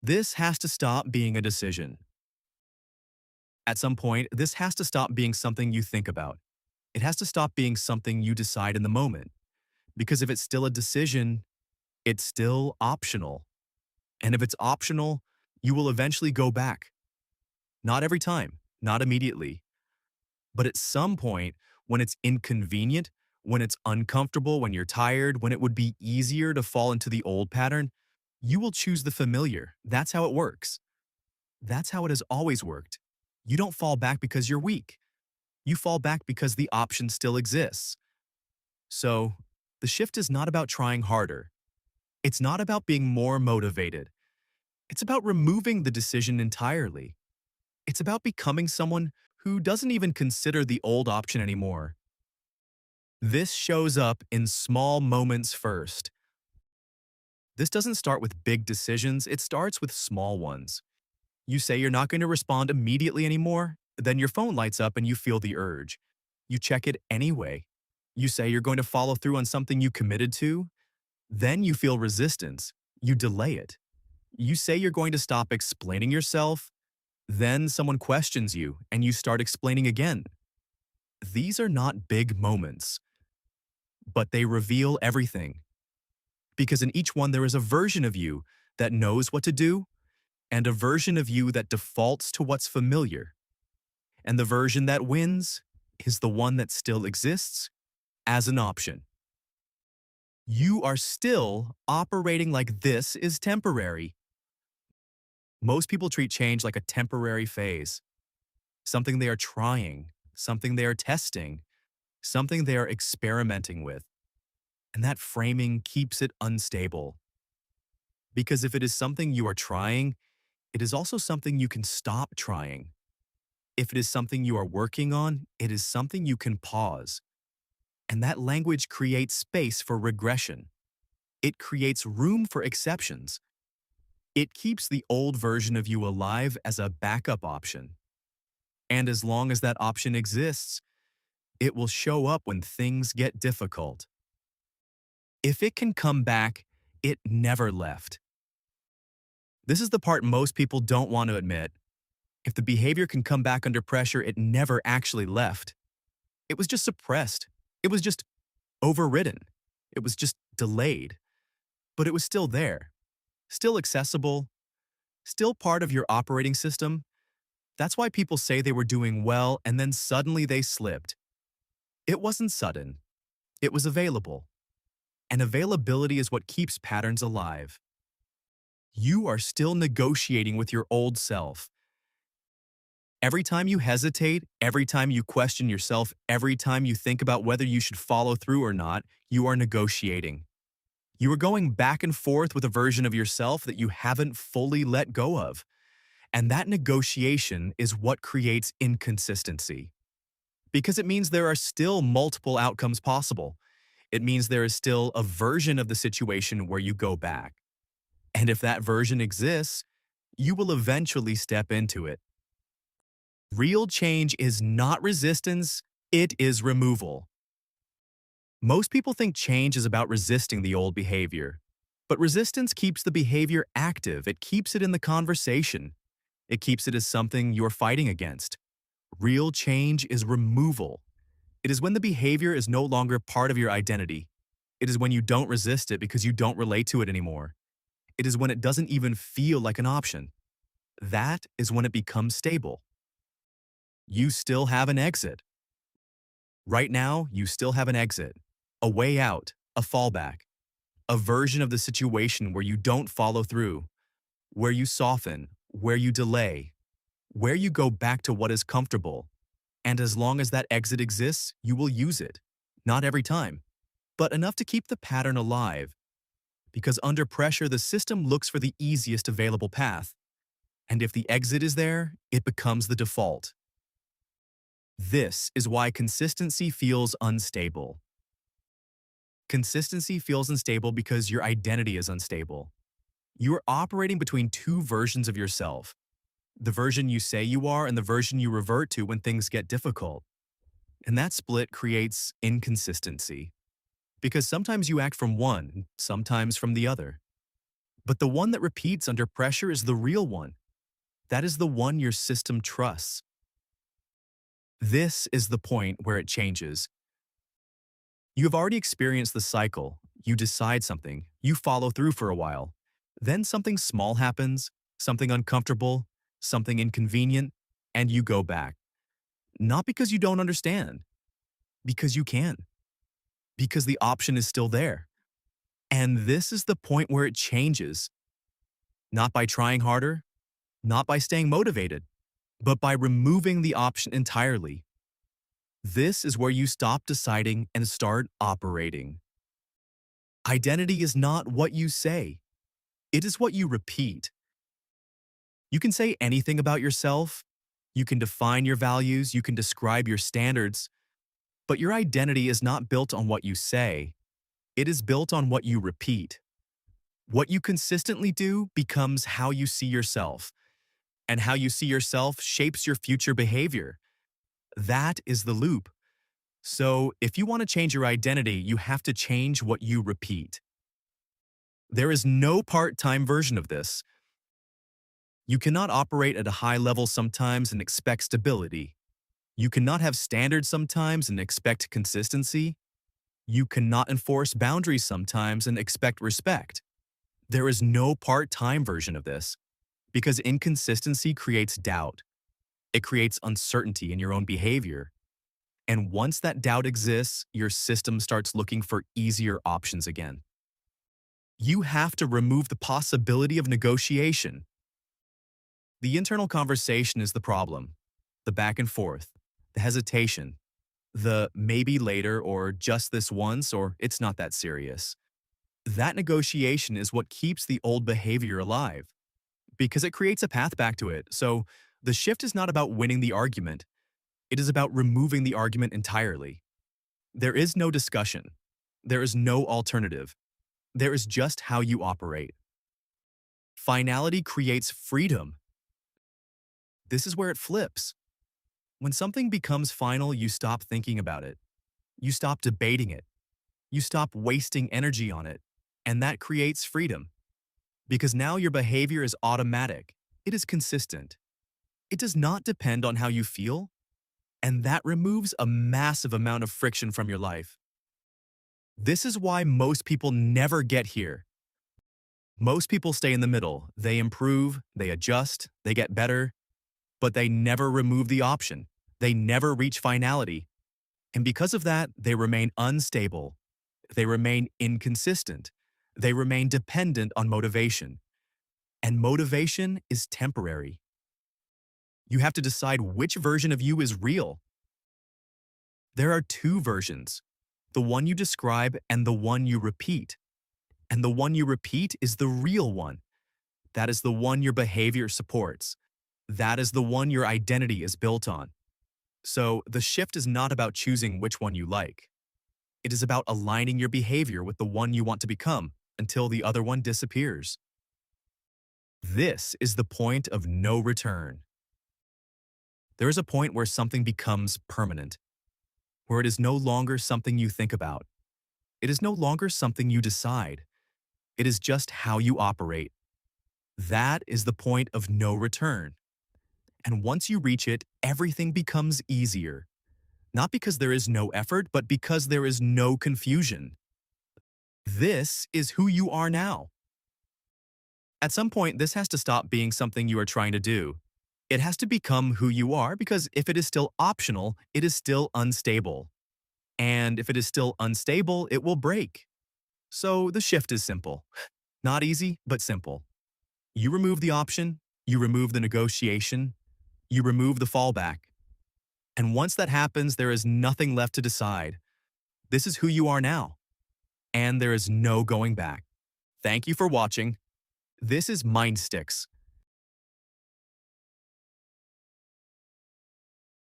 This has to stop being a decision. At some point, this has to stop being something you think about. It has to stop being something you decide in the moment. Because if it's still a decision, it's still optional. And if it's optional, you will eventually go back. Not every time, not immediately, but at some point when it's inconvenient, when it's uncomfortable, when you're tired, when it would be easier to fall into the old pattern, you will choose the familiar. That's how it works. That's how it has always worked. You don't fall back because you're weak. You fall back because the option still exists. So, the shift is not about trying harder. It's not about being more motivated. It's about removing the decision entirely. It's about becoming someone who doesn't even consider the old option anymore. This shows up in small moments first. This doesn't start with big decisions, it starts with small ones. You say you're not going to respond immediately anymore, then your phone lights up and you feel the urge. You check it anyway. You say you're going to follow through on something you committed to, then you feel resistance. You delay it. You say you're going to stop explaining yourself, then someone questions you and you start explaining again. These are not big moments, but they reveal everything. Because in each one, there is a version of you that knows what to do and a version of you that defaults to what's familiar. And the version that wins is the one that still exists as an option. You are still operating like this is temporary. Most people treat change like a temporary phase, something they are trying, something they are testing, something they are experimenting with. And that framing keeps it unstable. Because if it is something you are trying, it is also something you can stop trying. If it is something you are working on, it is something you can pause. And that language creates space for regression. It creates room for exceptions. It keeps the old version of you alive as a backup option. And as long as that option exists, it will show up when things get difficult. If it can come back, it never left. This is the part most people don't want to admit. If the behavior can come back under pressure, it never actually left. It was just suppressed. It was just overridden. It was just delayed. But it was still there, still accessible, still part of your operating system. That's why people say they were doing well and then suddenly they slipped. It wasn't sudden. It was available. And availability is what keeps patterns alive. You are still negotiating with your old self. Every time you hesitate, every time you question yourself, every time you think about whether you should follow through or not, you are negotiating. You are going back and forth with a version of yourself that you haven't fully let go of. And that negotiation is what creates inconsistency. Because it means there are still multiple outcomes possible. It means there is still a version of the situation where you go back. And if that version exists, you will eventually step into it. Real change is not resistance, it is removal. Most people think change is about resisting the old behavior. But resistance keeps the behavior active, it keeps it in the conversation. It keeps it as something you're fighting against. Real change is removal. It is when the behavior is no longer part of your identity. It is when you don't resist it because you don't relate to it anymore. It is when it doesn't even feel like an option. That is when it becomes stable. You still have an exit. Right now, you still have an exit, a way out, a fallback, a version of the situation where you don't follow through, where you soften, where you delay, where you go back to what is comfortable. And as long as that exit exists, you will use it. Not every time, but enough to keep the pattern alive. Because under pressure, the system looks for the easiest available path. And if the exit is there, it becomes the default. This is why consistency feels unstable. Consistency feels unstable because your identity is unstable. You are operating between two versions of yourself. The version you say you are and the version you revert to when things get difficult. And that split creates inconsistency. Because sometimes you act from one, sometimes from the other. But the one that repeats under pressure is the real one. That is the one your system trusts. This is the point where it changes. You have already experienced the cycle. You decide something, you follow through for a while. Then something small happens, something uncomfortable, something inconvenient, and you go back. Not because you don't understand, because you can. Because the option is still there. And this is the point where it changes. Not by trying harder, not by staying motivated, but by removing the option entirely. This is where you stop deciding and start operating. Identity is not what you say. It is what you repeat. You can say anything about yourself. You can define your values. You can describe your standards. But your identity is not built on what you say. It is built on what you repeat. What you consistently do becomes how you see yourself. And how you see yourself shapes your future behavior. That is the loop. So, if you want to change your identity, you have to change what you repeat. There is no part-time version of this. You cannot operate at a high level sometimes and expect stability. You cannot have standards sometimes and expect consistency. You cannot enforce boundaries sometimes and expect respect. There is no part-time version of this, because inconsistency creates doubt. It creates uncertainty in your own behavior. And once that doubt exists, your system starts looking for easier options again. You have to remove the possibility of negotiation. The internal conversation is the problem. The back and forth, the hesitation, the maybe later or just this once or it's not that serious. That negotiation is what keeps the old behavior alive because it creates a path back to it. So the shift is not about winning the argument. It is about removing the argument entirely. There is no discussion. There is no alternative. There is just how you operate. Finality creates freedom. This is where it flips. When something becomes final, you stop thinking about it. You stop debating it. You stop wasting energy on it. And that creates freedom. Because now your behavior is automatic. It is consistent. It does not depend on how you feel. And that removes a massive amount of friction from your life. This is why most people never get here. Most people stay in the middle. They improve, they adjust, they get better, but they never remove the option. They never reach finality. And because of that, they remain unstable. They remain inconsistent. They remain dependent on motivation. And motivation is temporary. You have to decide which version of you is real. There are two versions, the one you describe and the one you repeat. And the one you repeat is the real one. That is the one your behavior supports. That is the one your identity is built on. So the shift is not about choosing which one you like. It is about aligning your behavior with the one you want to become until the other one disappears. This is the point of no return. There is a point where something becomes permanent, where it is no longer something you think about. It is no longer something you decide. It is just how you operate. That is the point of no return. And once you reach it, everything becomes easier. Not because there is no effort, but because there is no confusion. This is who you are now. At some point, this has to stop being something you are trying to do. It has to become who you are because if it is still optional, it is still unstable. And if it is still unstable, it will break. So the shift is simple. Not easy, but simple. You remove the option, you remove the negotiation, you remove the fallback. And once that happens, there is nothing left to decide. This is who you are now. And there is no going back. Thank you for watching. This is MindStickz.